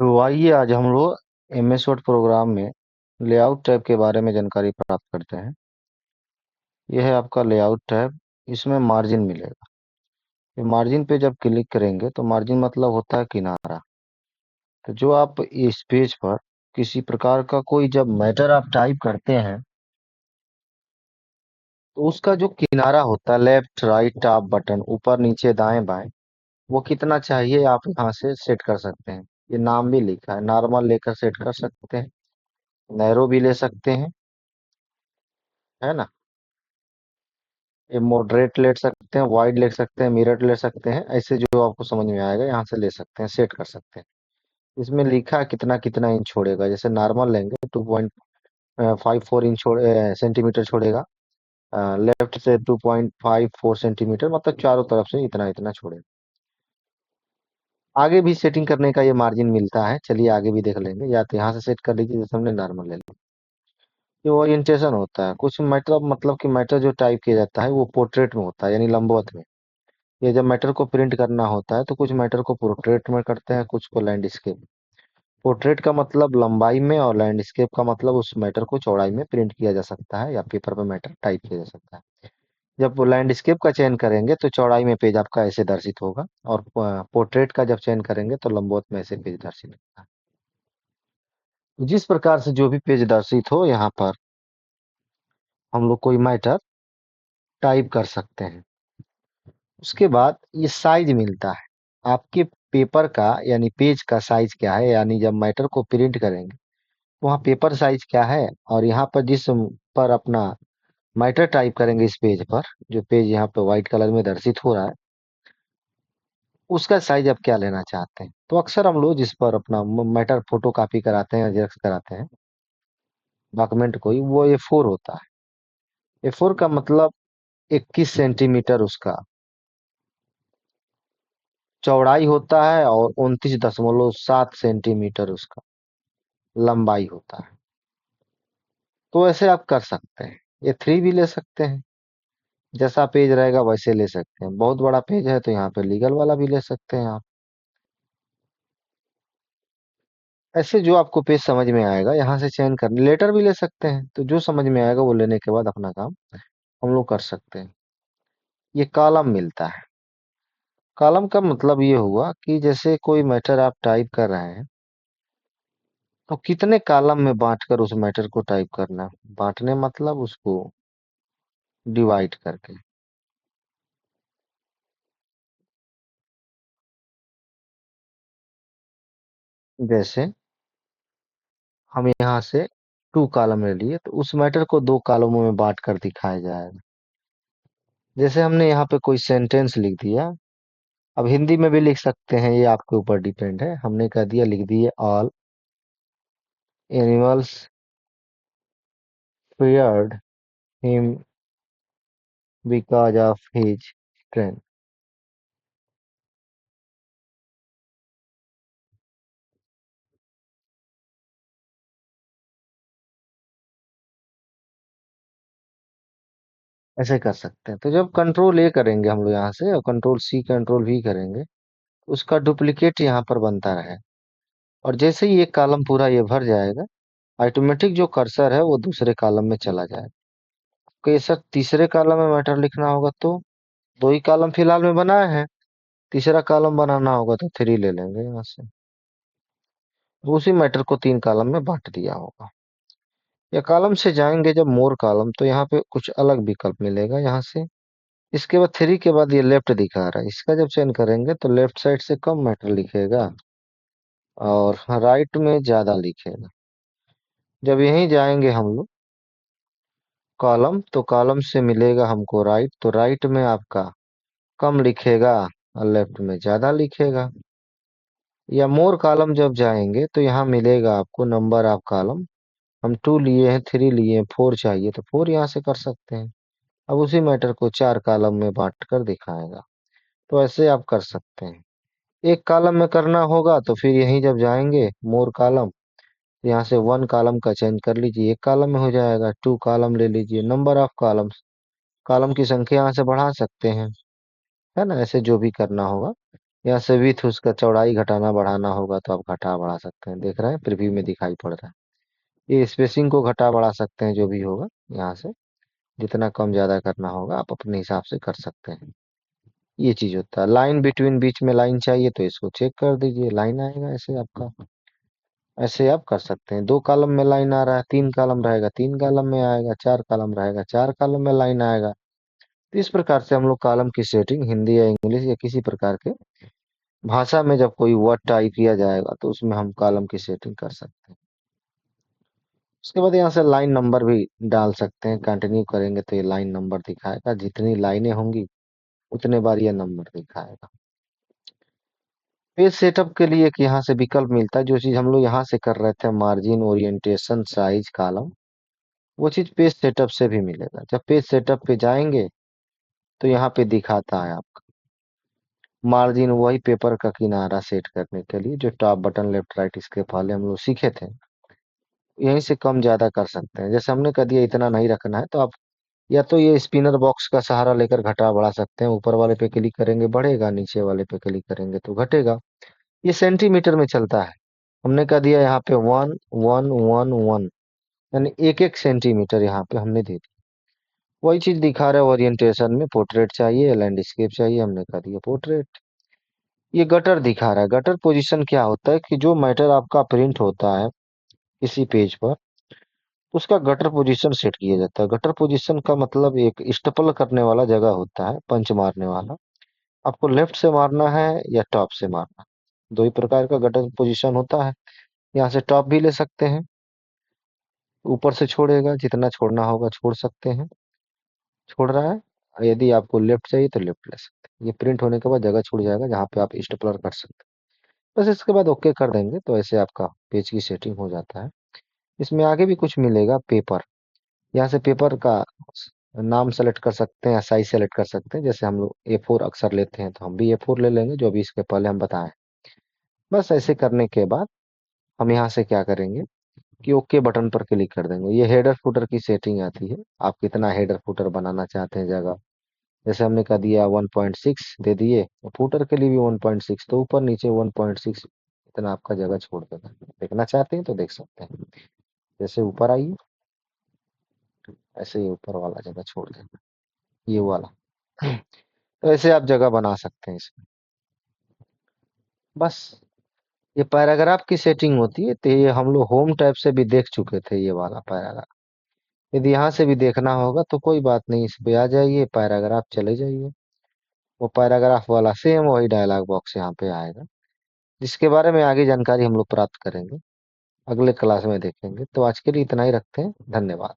तो आइए आज हम लोग एमएस वर्ड प्रोग्राम में लेआउट टैब के बारे में जानकारी प्राप्त करते हैं। यह है आपका लेआउट टैब। इसमें मार्जिन मिलेगा। ये मार्जिन पे जब क्लिक करेंगे तो मार्जिन मतलब होता है किनारा। तो जो आप इस पेज पर किसी प्रकार का कोई जब मैटर आप टाइप करते हैं तो उसका जो किनारा होता है, लेफ्ट राइट टॉप बटन, ऊपर नीचे दाएं बाएं, वो कितना चाहिए आप यहाँ से सेट कर सकते हैं। ये नाम भी लिखा है, नॉर्मल लेकर सेट कर सकते हैं, नैरो भी ले सकते हैं, है ना। ये मॉडरेट ले सकते हैं, वाइड ले सकते हैं, मिरर ले सकते हैं, ऐसे जो आपको समझ में आएगा यहाँ से ले सकते हैं, सेट कर सकते हैं। इसमें लिखा है कितना कितना इंच छोड़ेगा। जैसे नॉर्मल लेंगे 2.54 इंच सेंटीमीटर छोड़ेगा। लेफ्ट से 2.54 सेंटीमीटर, मतलब चारों तरफ से इतना इतना छोड़ेगा। आगे भी सेटिंग करने का ये मार्जिन मिलता है, चलिए आगे भी देख लेंगे। या तो यहाँ से सेट कर लीजिए, जैसे हमने नॉर्मल ले लिया। ये ओरिएंटेशन होता है, कुछ मतलब कि मैटर जो टाइप किया जाता है वो पोर्ट्रेट में होता है, यानी लंबवत में। ये जब मैटर को प्रिंट करना होता है तो कुछ मैटर को पोर्ट्रेट में करते हैं, कुछ को लैंडस्केप। पोर्ट्रेट का मतलब लंबाई में, और लैंडस्केप का मतलब उस मैटर को चौड़ाई में प्रिंट किया जा सकता है या पेपर पे मैटर टाइप किया जा सकता है। जब वो लैंडस्केप का चयन करेंगे तो चौड़ाई में पेज आपका ऐसे दर्शित होगा, और पोर्ट्रेट का जब चयन करेंगे तो लंबवत में ऐसे पेज दर्शित होगा। जिस प्रकार से जो भी पेज दर्शित हो, यहाँ पर हम लोग कोई मैटर टाइप कर सकते हैं। उसके बाद ये साइज मिलता है आपके पेपर का, यानी पेज का साइज क्या है, यानी जब मैटर को प्रिंट करेंगे वहाँ पेपर साइज क्या है, और यहाँ पर जिस पर अपना मैटर टाइप करेंगे इस पेज पर, जो पेज यहाँ पे व्हाइट कलर में दर्शित हो रहा है, उसका साइज आप क्या लेना चाहते हैं। तो अक्सर हम लोग जिस पर अपना मैटर फोटो कॉपी कराते हैं, जेरॉक्स कराते हैं डॉक्यूमेंट कोई, वो A4 होता है। A4 का मतलब 21 सेंटीमीटर उसका चौड़ाई होता है, और 29.7 सेंटीमीटर उसका लंबाई होता है। तो ऐसे आप कर सकते हैं। A3 भी ले सकते हैं, जैसा पेज रहेगा वैसे ले सकते हैं। बहुत बड़ा पेज है तो यहाँ पे लीगल वाला भी ले सकते हैं आप। ऐसे जो आपको पेज समझ में आएगा यहाँ से चयन कर, लेटर भी ले सकते हैं। तो जो समझ में आएगा वो लेने के बाद अपना काम हम लोग कर सकते हैं। ये कॉलम मिलता है। कॉलम का मतलब ये हुआ कि जैसे कोई मैटर आप टाइप कर रहे हैं तो कितने कॉलम में बांटकर उस मैटर को टाइप करना है। बांटने मतलब उसको डिवाइड करके। जैसे हम यहाँ से 2 कॉलम ले लिए तो उस मैटर को 2 कॉलमों में बांट कर दिखाया जाएगा। जैसे हमने यहाँ पे कोई सेंटेंस लिख दिया, अब हिंदी में भी लिख सकते हैं, ये आपके ऊपर डिपेंड है। हमने कह दिया, लिख दिए, all animals feared him because of his strength। ऐसे कर सकते हैं। तो जब कंट्रोल A करेंगे हम लोग यहाँ से, और कंट्रोल C कंट्रोल V करेंगे, उसका डुप्लीकेट यहाँ पर बनता रहे। और जैसे ही एक कॉलम पूरा ये भर जाएगा, ऑटोमेटिक जो कर्सर है वो दूसरे कॉलम में चला जाएगा। तो सर तीसरे कॉलम में मैटर लिखना होगा तो 2 ही कॉलम फिलहाल में बनाए हैं, तीसरा कॉलम बनाना होगा तो 3 ले लेंगे यहाँ से। तो उसी मैटर को 3 कॉलम में बांट दिया होगा। या कॉलम से जाएंगे जब मोर कॉलम, तो यहाँ पे कुछ अलग विकल्प मिलेगा यहाँ से। इसके बाद 3 के बाद ये लेफ्ट दिखा रहा है, इसका जब चयन करेंगे तो लेफ्ट साइड से कम मैटर लिखेगा और राइट में ज्यादा लिखेगा। जब यहीं जाएंगे हम लोग कॉलम, तो कॉलम से मिलेगा हमको राइट, तो राइट में आपका कम लिखेगा और लेफ्ट में ज्यादा लिखेगा। या मोर कॉलम जब जाएंगे तो यहाँ मिलेगा आपको नंबर ऑफ कॉलम। हम 2 लिए हैं, 3 लिए हैं, 4 चाहिए तो 4 यहाँ से कर सकते हैं। अब उसी मैटर को 4 कॉलम में बांट कर दिखाएगा। तो ऐसे आप कर सकते हैं। एक कॉलम में करना होगा तो फिर यहीं जब जाएंगे मोर कॉलम, यहाँ से 1 कॉलम का चेंज कर लीजिए, एक कॉलम में हो जाएगा। 2 कॉलम ले लीजिए, नंबर ऑफ कॉलम्स, कॉलम की संख्या यहाँ से बढ़ा सकते हैं, है ना। ऐसे जो भी करना होगा यहाँ से विथ उसका चौड़ाई घटाना बढ़ाना होगा तो आप घटा बढ़ा सकते हैं, देख रहे हैं प्रीव्यू में दिखाई पड़ रहा है। ये स्पेसिंग को घटा बढ़ा सकते हैं, जो भी होगा यहाँ से जितना कम ज्यादा करना होगा आप अपने हिसाब से कर सकते हैं। ये चीज होता है। लाइन बिटवीन, बीच में लाइन चाहिए तो इसको चेक कर दीजिए, लाइन आएगा ऐसे आपका। ऐसे आप कर सकते हैं। 2 कॉलम में लाइन आ रहा है, 3 कॉलम रहेगा, 3 कॉलम में आएगा, 4 कॉलम रहेगा, 4 कॉलम में लाइन आएगा। तो इस प्रकार से हम लोग कॉलम की सेटिंग हिंदी या इंग्लिश या किसी प्रकार के भाषा में जब कोई वर्ड टाइप किया जाएगा तो उसमें हम कॉलम की सेटिंग कर सकते हैं। उसके बाद यहाँ से लाइन नंबर भी डाल सकते हैं। कंटिन्यू करेंगे तो ये लाइन नंबर दिखाएगा, जितनी लाइनें होंगी उतने बार ये नंबर दिखाएगा। पेज सेटअप के लिए एक यहाँ से विकल्प मिलता है, जो चीज हम लोग यहाँ से कर रहे थे, मार्जिन, ओरिएंटेशन, साइज, कॉलम, वो चीज पेज सेटअप से भी मिलेगा। जब पेज सेटअप पे जाएंगे तो यहाँ पे दिखाता है आपका मार्जिन, वही पेपर का किनारा सेट करने के लिए जो टॉप बटन लेफ्ट राइट इसके पहले हम लोग सीखे थे। यहीं से कम ज्यादा कर सकते हैं। जैसे हमने कह दिया इतना नहीं रखना है, तो आप या तो ये स्पिनर बॉक्स का सहारा लेकर घटा बढ़ा सकते हैं। ऊपर वाले पे क्लिक करेंगे बढ़ेगा, नीचे वाले पे क्लिक करेंगे तो घटेगा। ये सेंटीमीटर में चलता है। हमने कह दिया यहाँ पे 1 1 1 1, यानी 1 1 सेंटीमीटर यहाँ पे हमने दे दिया। वही चीज दिखा रहा है ओरिएंटेशन में, पोर्ट्रेट चाहिए, लैंडस्केप चाहिए, हमने कह दिया पोर्ट्रेट। ये गटर दिखा रहा है। गटर पोजीशन क्या होता है कि जो मैटर आपका प्रिंट होता है किसी पेज पर, उसका गटर पोजीशन सेट किया जाता है। गटर पोजीशन का मतलब एक स्टपल करने वाला जगह होता है, पंच मारने वाला। आपको लेफ्ट से मारना है या टॉप से मारना है, दो ही प्रकार का गटर पोजीशन होता है। यहाँ से टॉप भी ले सकते हैं, ऊपर से छोड़ेगा, जितना छोड़ना होगा छोड़ सकते हैं। छोड़ रहा है। और यदि आपको लेफ्ट चाहिए तो लेफ्ट ले सकते हैं। ये प्रिंट होने के बाद जगह छूट जाएगा जहाँ पे आप स्टेपलर कर सकते हैं। बस इसके बाद ओके कर देंगे तो ऐसे आपका पेज की सेटिंग हो जाता है। इसमें आगे भी कुछ मिलेगा, पेपर। यहाँ से पेपर का नाम सेलेक्ट कर सकते हैं या साइज सेलेक्ट कर सकते हैं। जैसे हम लोग A4 अक्सर लेते हैं तो हम भी A4 ले लेंगे, जो भी इसके पहले हम बताएं। बस ऐसे करने के बाद हम यहाँ से क्या करेंगे कि ओके बटन पर क्लिक कर देंगे। ये हेडर फुटर की सेटिंग आती है, आप कितना हेडर फुटर बनाना चाहते हैं जगह। जैसे हमने कह दिया 1.6 दे दिए, और फुटर के लिए भी 1.6, तो ऊपर नीचे 1.6 इतना आपका जगह छोड़ देगा। देखना चाहते हैं तो देख सकते हैं। जैसे ऊपर आइए, ऐसे ही ऊपर वाला जगह छोड़ देना, ये वाला। तो ऐसे आप जगह बना सकते हैं इसमें। बस ये पैराग्राफ की सेटिंग होती है, तो ये हम लोग होम टैब से भी देख चुके थे ये वाला पैराग्राफ। यदि यहाँ से भी देखना होगा तो कोई बात नहीं, इस पे आ जाइए, पैराग्राफ चले जाइए। वो पैराग्राफ वाला सेम वही डायलॉग बॉक्स यहाँ पे आएगा, जिसके बारे में आगे जानकारी हम लोग प्राप्त करेंगे, अगले क्लास में देखेंगे। तो आज के लिए इतना ही रखते हैं। धन्यवाद।